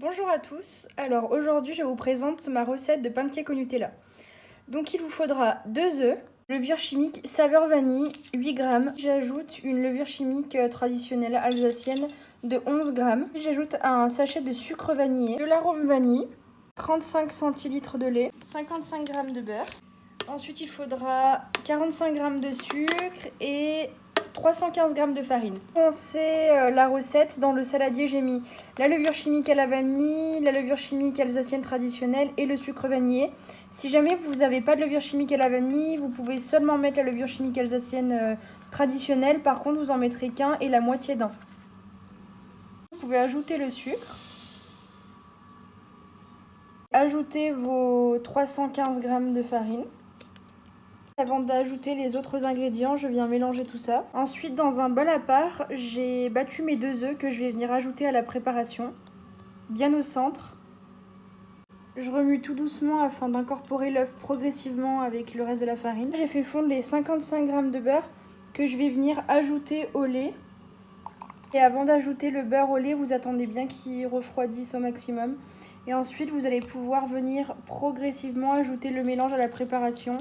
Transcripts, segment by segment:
Bonjour à tous, alors aujourd'hui je vous présente ma recette de pancake au Nutella. Donc il vous faudra 2 œufs, levure chimique saveur vanille 8 g. J'ajoute une levure chimique traditionnelle alsacienne de 11 g. J'ajoute un sachet de sucre vanillé, de l'arôme vanille, 35 centilitres de lait, 55 g de beurre. Ensuite il faudra 45 g de sucre et 315 g de farine. Pour commencer la recette, dans le saladier, j'ai mis la levure chimique à la vanille, la levure chimique alsacienne traditionnelle et le sucre vanillé. Si jamais vous n'avez pas de levure chimique à la vanille, vous pouvez seulement mettre la levure chimique alsacienne traditionnelle. Par contre, vous en mettrez qu'un et la moitié d'un. Vous pouvez ajouter le sucre. Ajoutez vos 315 g de farine. Avant d'ajouter les autres ingrédients, je viens mélanger tout ça. Ensuite, dans un bol à part, j'ai battu mes 2 œufs que je vais venir ajouter à la préparation, bien au centre. Je remue tout doucement afin d'incorporer l'œuf progressivement avec le reste de la farine. J'ai fait fondre les 55 g de beurre que je vais venir ajouter au lait. Et avant d'ajouter le beurre au lait, vous attendez bien qu'il refroidisse au maximum. Et ensuite, vous allez pouvoir venir progressivement ajouter le mélange à la préparation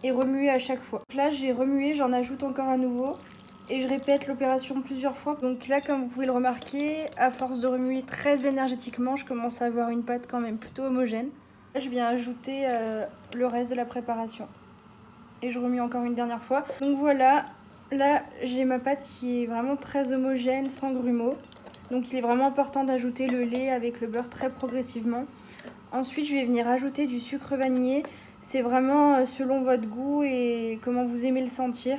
et remuer à chaque fois. Donc là, j'ai remué, j'en ajoute encore à nouveau et je répète l'opération plusieurs fois. Donc là, comme vous pouvez le remarquer, à force de remuer très énergétiquement, je commence à avoir une pâte quand même plutôt homogène. Là, je viens ajouter le reste de la préparation et je remue encore une dernière fois. Donc voilà, là, j'ai ma pâte qui est vraiment très homogène, sans grumeaux. Donc il est vraiment important d'ajouter le lait avec le beurre très progressivement. Ensuite, je vais venir ajouter du sucre vanillé. C'est vraiment selon votre goût et comment vous aimez le sentir.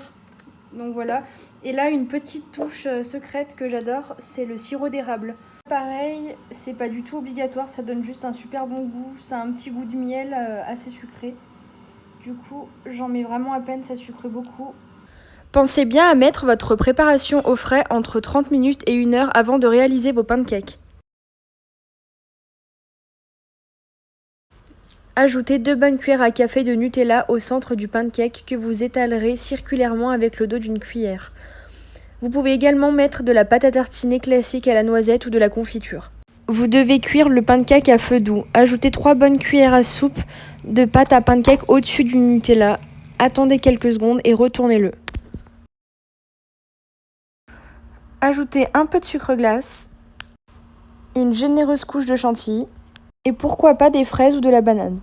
Donc voilà. Et là, une petite touche secrète que j'adore, c'est le sirop d'érable. Pareil, c'est pas du tout obligatoire, ça donne juste un super bon goût. Ça a un petit goût de miel assez sucré. Du coup, j'en mets vraiment à peine, ça sucre beaucoup. Pensez bien à mettre votre préparation au frais entre 30 minutes et 1 heure avant de réaliser vos pancakes. Ajoutez 2 bonnes cuillères à café de Nutella au centre du pancake que vous étalerez circulairement avec le dos d'une cuillère. Vous pouvez également mettre de la pâte à tartiner classique à la noisette ou de la confiture. Vous devez cuire le pancake à feu doux. Ajoutez 3 bonnes cuillères à soupe de pâte à pancake au-dessus du Nutella. Attendez quelques secondes et retournez-le. Ajoutez un peu de sucre glace, une généreuse couche de chantilly et pourquoi pas des fraises ou de la banane.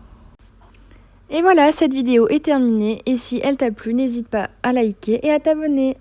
Et voilà, cette vidéo est terminée et si elle t'a plu, n'hésite pas à liker et à t'abonner.